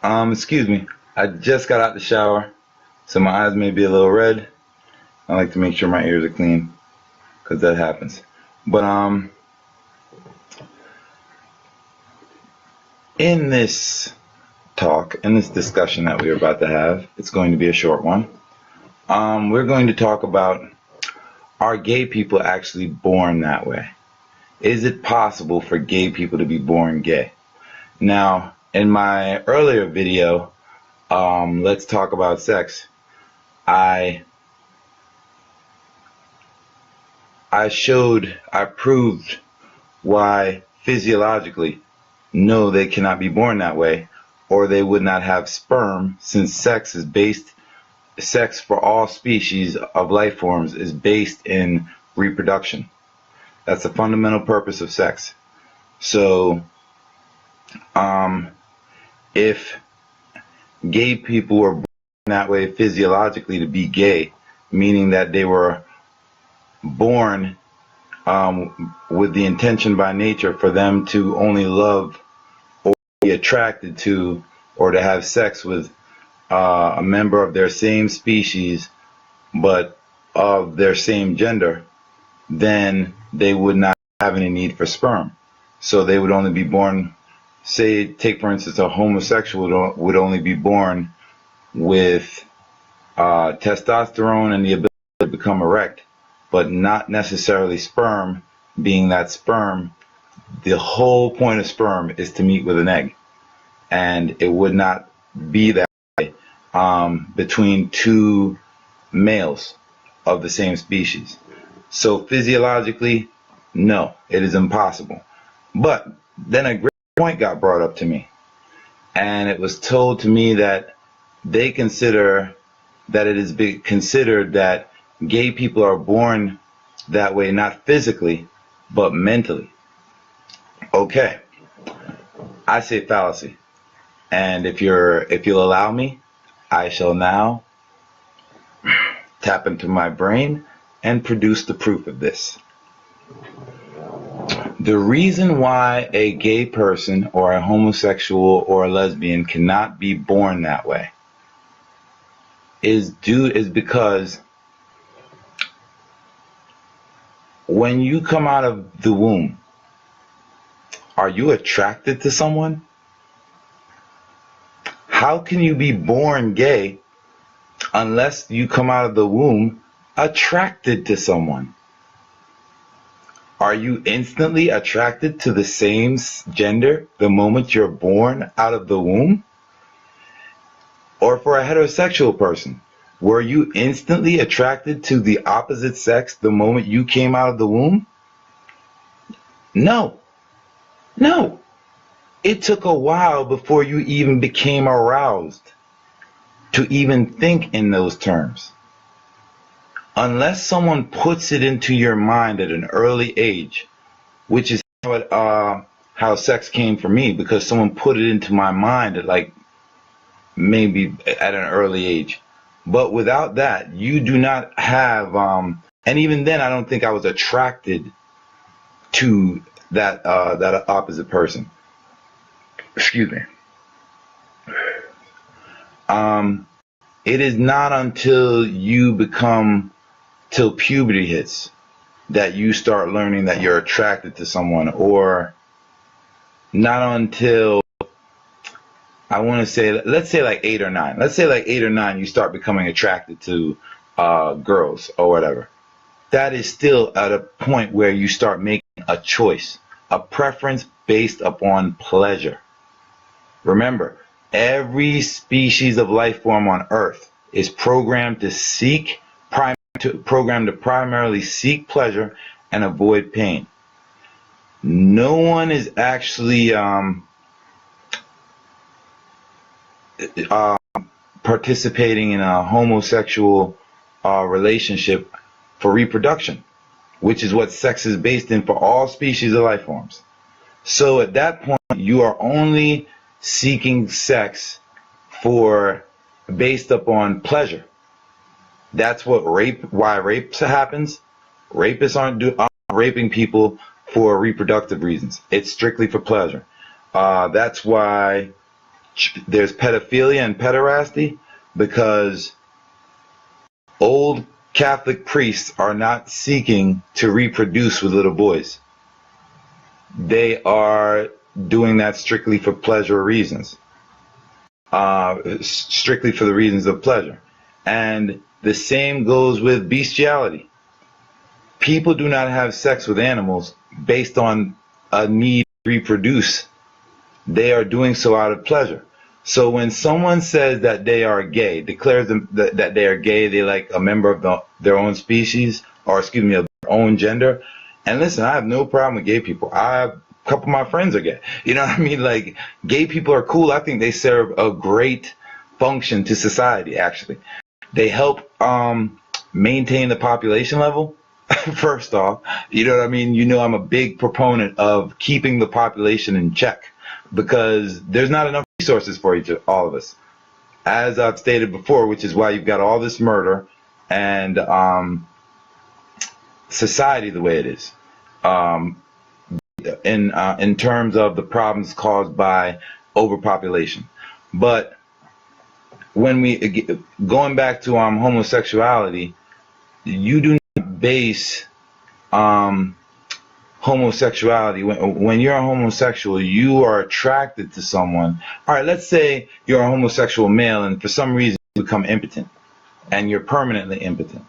Excuse me. I just got out the shower, so my eyes may be a little red. I like to make sure my ears are clean, because that happens. But in this talk, in this discussion that we're about to have, it's going to be a short one. We're going to talk about, are gay people actually born that way? Is it possible for gay people to be born gay? Now, in my earlier video, let's talk about sex, I proved why physiologically, no, they cannot be born that way, or they would not have sperm, since sex for all species of life forms is based in reproduction. That's the fundamental purpose of sex. So, if gay people were born that way physiologically to be gay, meaning that they were born with the intention by nature for them to only love or be attracted to or to have sex with a member of their same species but of their same gender, then they would not have any need for sperm. So they would only be born, say, take for instance, a homosexual would only be born with testosterone and the ability to become erect, but not necessarily sperm, being that sperm, the whole point of sperm is to meet with an egg. And it would not be that way between two males of the same species. So physiologically, no, it is impossible. But then a great point got brought up to me, and it was told to me that they consider that it is considered that gay people are born that way, not physically, but mentally. Okay, I say fallacy. And if you'll allow me, I shall now tap into my brain and produce the proof of this. The reason why a gay person or a homosexual or a lesbian cannot be born that way is because when you come out of the womb, are you attracted to someone? How can you be born gay unless you come out of the womb attracted to someone? Are you instantly attracted to the same gender the moment you're born out of the womb? Or for a heterosexual person, were you instantly attracted to the opposite sex the moment you came out of the womb? No. No. It took a while before you even became aroused to even think in those terms. Unless someone puts it into your mind at an early age, which is how sex came for me, because someone put it into my mind at maybe at an early age. But without that, you do not have, and even then I don't think I was attracted to that opposite person. Excuse me. It is not until till puberty hits that you start learning that you're attracted to someone, or not until, I want to say, let's say like 8 or 9. Let's say like 8 or 9 you start becoming attracted to girls or whatever. That is still at a point where you start making a choice, a preference based upon pleasure. Remember, every species of life form on Earth is programmed to primarily seek pleasure and avoid pain. No one is actually participating in a homosexual relationship for reproduction, which is what sex is based in for all species of life forms. So at that point, you are only seeking sex based upon pleasure. That's why rape happens. Rapists aren't raping people for reproductive reasons. It's strictly for pleasure. That's why there's pedophilia and pederasty because old Catholic priests are not seeking to reproduce with little boys. They are doing that strictly for pleasure reasons, strictly for the reasons of pleasure. And the same goes with bestiality. People do not have sex with animals based on a need to reproduce. They are doing so out of pleasure. So when someone says that they are gay, declares that they are gay, they like a member of their own species, or excuse me, of their own gender. And listen, I have no problem with gay people. A couple of my friends are gay. You know what I mean? Like, gay people are cool. I think they serve a great function to society, actually. They help maintain the population level. First off, you know what I mean? You know, I'm a big proponent of keeping the population in check because there's not enough resources for all of us. As I've stated before, which is why you've got all this murder and society the way it is. In terms of the problems caused by overpopulation. But when going back to homosexuality, you do not base homosexuality when you're a homosexual, you are attracted to someone. All right, let's say you're a homosexual male and for some reason you become impotent and you're permanently impotent.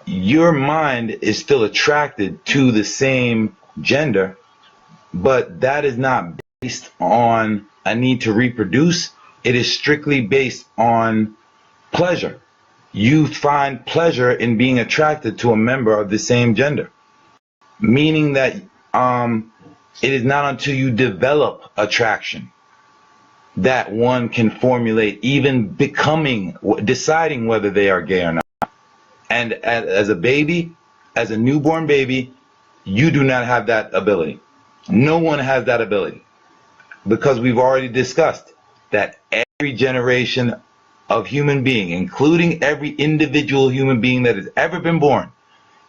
Your mind is still attracted to the same gender, but that is not based on a need to reproduce. It is strictly based on pleasure. You find pleasure in being attracted to a member of the same gender, meaning that it is not until you develop attraction that one can formulate even deciding whether they are gay or not. And as a baby, as a newborn baby, you do not have that ability. No one has that ability because we've already discussed that every generation of human being, including every individual human being that has ever been born,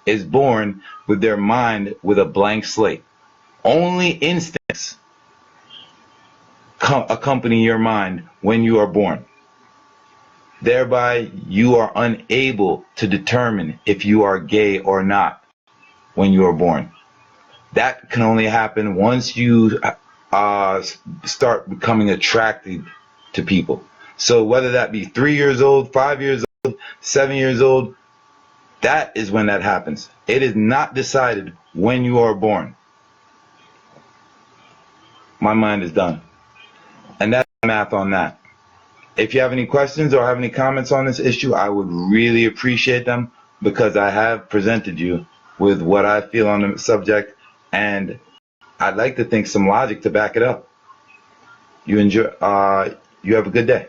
is born with their mind with a blank slate. Only instincts accompany your mind when you are born. Thereby, you are unable to determine if you are gay or not when you are born. That can only happen once you start becoming attracted to people. So whether that be 3 years old, 5 years old, 7 years old, that is when that happens. It is not decided when you are born. My mind is done. And that's math on that. If you have any questions or have any comments on this issue, I would really appreciate them because I have presented you with what I feel on the subject, and I'd like to think some logic to back it up. You have a good day.